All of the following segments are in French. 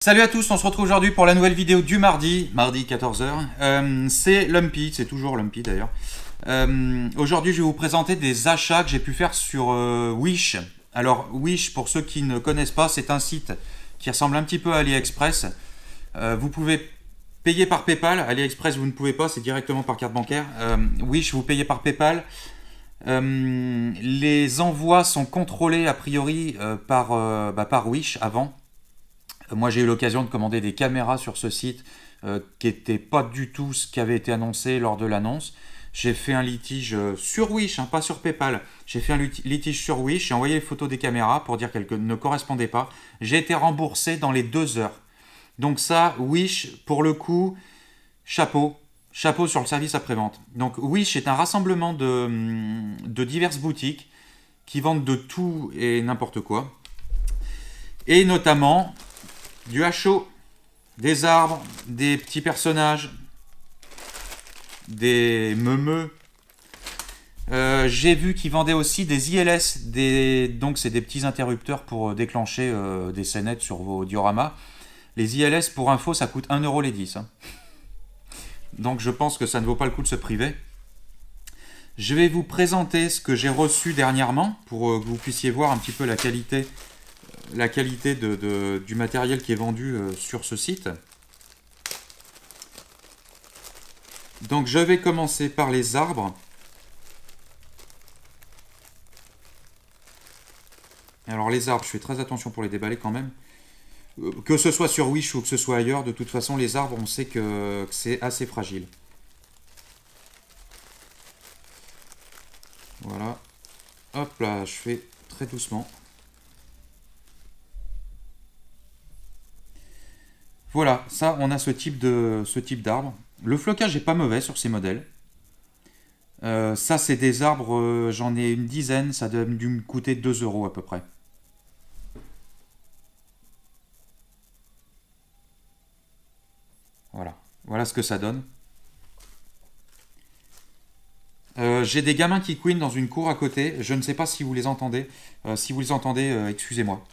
Salut à tous, on se retrouve aujourd'hui pour la nouvelle vidéo du mardi 14h. C'est Lumpy, c'est toujours Lumpy d'ailleurs. Aujourd'hui je vais vous présenter des achats que j'ai pu faire sur Wish. Alors Wish, pour ceux qui ne connaissent pas, c'est un site qui ressemble un petit peu à AliExpress. Vous pouvez payer par PayPal, AliExpress vous ne pouvez pas, c'est directement par carte bancaire. Wish, vous payez par PayPal. Les envois sont contrôlés a priori par Wish avant. Moi, j'ai eu l'occasion de commander des caméras sur ce site qui n'était pas du tout ce qui avait été annoncé lors de l'annonce. J'ai fait un litige sur Wish, pas sur PayPal. J'ai fait un litige sur Wish, j'ai envoyé les photos des caméras pour dire qu'elles ne correspondaient pas. J'ai été remboursé dans les 2 heures. Donc ça, Wish, pour le coup, chapeau. Chapeau sur le service après-vente. Donc Wish est un rassemblement de diverses boutiques qui vendent de tout et n'importe quoi. Et notamment du HO, des arbres, des petits personnages, des meumeux. J'ai vu qu'ils vendaient aussi des ILS, donc c'est des petits interrupteurs pour déclencher des scénettes sur vos dioramas. Les ILS, pour info, ça coûte 1€ les 10. Donc je pense que ça ne vaut pas le coup de se priver. Je vais vous présenter ce que j'ai reçu dernièrement pour que vous puissiez voir un petit peu la qualité du matériel qui est vendu sur ce site. Donc je vais commencer par les arbres. Alors les arbres, je fais très attention pour les déballer quand même. Que ce soit sur Wish ou que ce soit ailleurs, de toute façon les arbres, on sait que c'est assez fragile. Voilà. Hop là, je fais très doucement. Voilà, ça, on a ce type d'arbre. Le flocage n'est pas mauvais sur ces modèles. Ça, c'est des arbres, j'en ai une dizaine, ça a dû me coûter 2€ à peu près. Voilà, voilà ce que ça donne. J'ai des gamins qui couinent dans une cour à côté. Je ne sais pas si vous les entendez. Si vous les entendez, excusez-moi.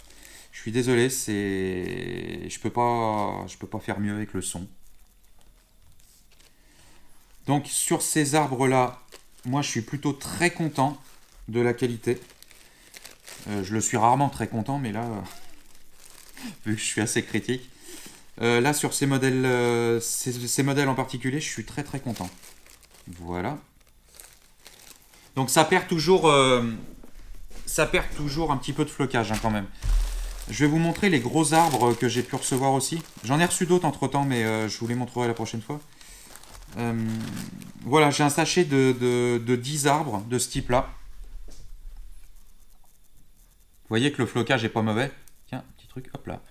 Je suis désolé, je peux pas faire mieux avec le son. Donc sur ces arbres-là, moi je suis plutôt très content de la qualité. Je le suis rarement très content, mais là, vu que je suis assez critique. Là sur ces modèles, ces modèles en particulier, je suis très très content. Voilà. Donc ça perd toujours un petit peu de flocage quand même. Je vais vous montrer les gros arbres que j'ai pu recevoir aussi. J'en ai reçu d'autres entre temps, mais je vous les montrerai la prochaine fois. Voilà, j'ai un sachet de 10 arbres de ce type-là. Vous voyez que le flocage est pas mauvais. Tiens, petit truc, hop là.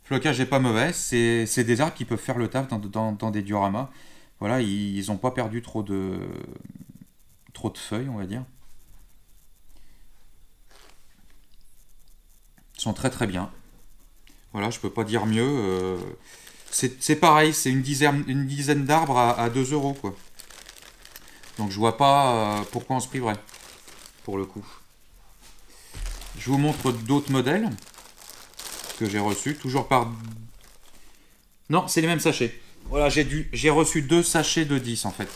Flocage est pas mauvais. C'est des arbres qui peuvent faire le taf dans des dioramas. Voilà, ils n'ont pas perdu trop de feuilles, on va dire. Ils sont très très bien. Voilà, je peux pas dire mieux. C'est pareil, c'est une dizaine d'arbres à 2€, quoi. Donc je vois pas pourquoi on se priverait, pour le coup. Je vous montre d'autres modèles que j'ai reçus, toujours par... Non, c'est les mêmes sachets. Voilà, j'ai reçu 2 sachets de 10 en fait.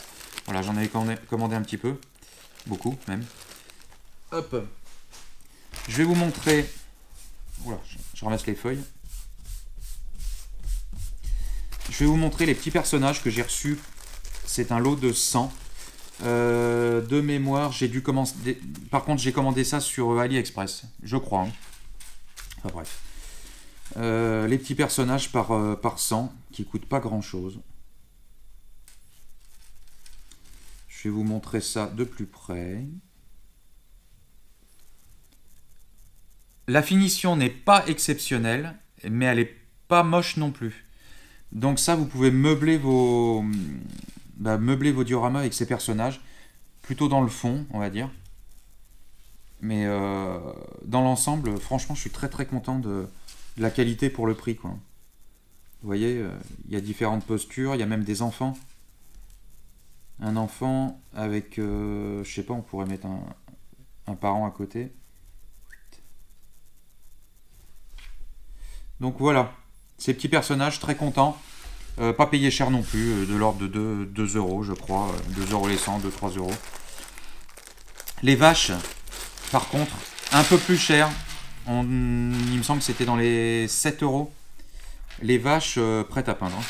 Voilà, j'en avais commandé un petit peu. Beaucoup même. Hop. Je vais vous montrer... Voilà, je ramasse les feuilles. Je vais vous montrer les petits personnages que j'ai reçus. C'est un lot de 100. De mémoire, j'ai dû commander... Par contre, j'ai commandé ça sur AliExpress, je crois. Enfin bref. Les petits personnages par 100, qui coûtent pas grand-chose. Je vais vous montrer ça de plus près. La finition n'est pas exceptionnelle, mais elle est pas moche non plus. Donc ça, vous pouvez meubler vos dioramas avec ces personnages, plutôt dans le fond, on va dire. Mais dans l'ensemble, franchement, je suis très très content de la qualité pour le prix, quoi. Vous voyez, il y a différentes postures, il y a même des enfants. Un enfant avec, je sais pas, on pourrait mettre un parent à côté. Donc voilà, ces petits personnages, très contents. Pas payé cher non plus, de l'ordre de 2 euros, je crois. 2 euros les 100, 2-3 euros. Les vaches, par contre, un peu plus cher. Il me semble que c'était dans les 7 euros. Les vaches prêtes à peindre.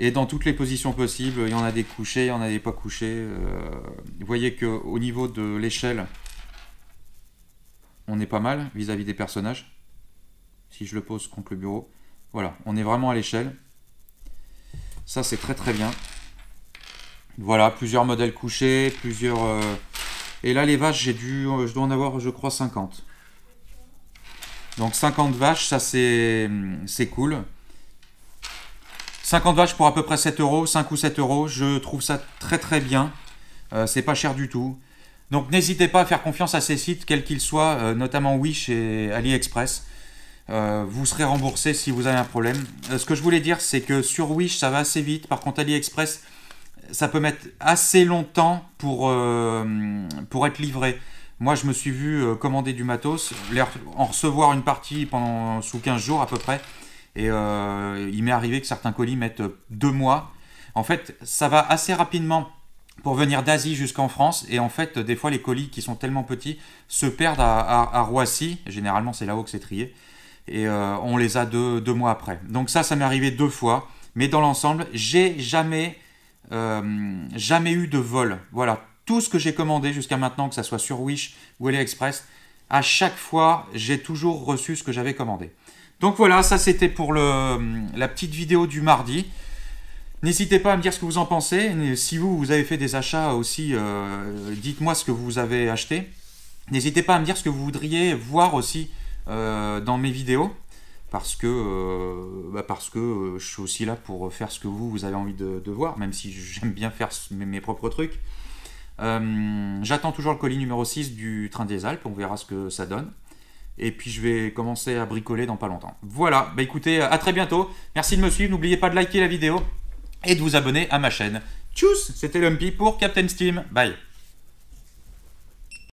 Et dans toutes les positions possibles, il y en a des couchés, il y en a des pas couchés. Vous voyez qu'au niveau de l'échelle, on est pas mal vis-à-vis des personnages. Si je le pose contre le bureau. Voilà, on est vraiment à l'échelle. Ça, c'est très très bien. Voilà, plusieurs modèles couchés, plusieurs... Et là, les vaches, je dois en avoir, je crois, 50. Donc 50 vaches, ça c'est cool. 50 vaches pour à peu près 7 euros, 5 ou 7 euros, je trouve ça très très bien. C'est pas cher du tout. Donc n'hésitez pas à faire confiance à ces sites, quels qu'ils soient, notamment Wish et AliExpress. Vous serez remboursé si vous avez un problème. Ce que je voulais dire, c'est que sur Wish, ça va assez vite. Par contre, AliExpress, ça peut mettre assez longtemps pour être livré. Moi, je me suis vu commander du matos, en recevoir une partie sous 15 jours à peu près. Et il m'est arrivé que certains colis mettent 2 mois. En fait, ça va assez rapidement pour venir d'Asie jusqu'en France. Et en fait, des fois, les colis qui sont tellement petits se perdent à Roissy. Généralement, c'est là-haut que c'est trié. Et on les a 2 mois après. Donc ça m'est arrivé 2 fois. Mais dans l'ensemble, j'ai jamais eu de vol. Voilà, tout ce que j'ai commandé jusqu'à maintenant, que ce soit sur Wish ou AliExpress, à chaque fois, j'ai toujours reçu ce que j'avais commandé. Donc voilà, ça c'était pour la petite vidéo du mardi. N'hésitez pas à me dire ce que vous en pensez. Si vous avez fait des achats aussi, dites-moi ce que vous avez acheté. N'hésitez pas à me dire ce que vous voudriez voir aussi dans mes vidéos. Parce que je suis aussi là pour faire ce que vous avez envie de voir, même si j'aime bien faire mes propres trucs. J'attends toujours le colis numéro 6 du Train des Alpes, on verra ce que ça donne. Et puis je vais commencer à bricoler dans pas longtemps. Voilà, bah écoutez, à très bientôt. Merci de me suivre, n'oubliez pas de liker la vidéo et de vous abonner à ma chaîne. Tchuss, c'était Lumpy pour Captain Steam. Bye.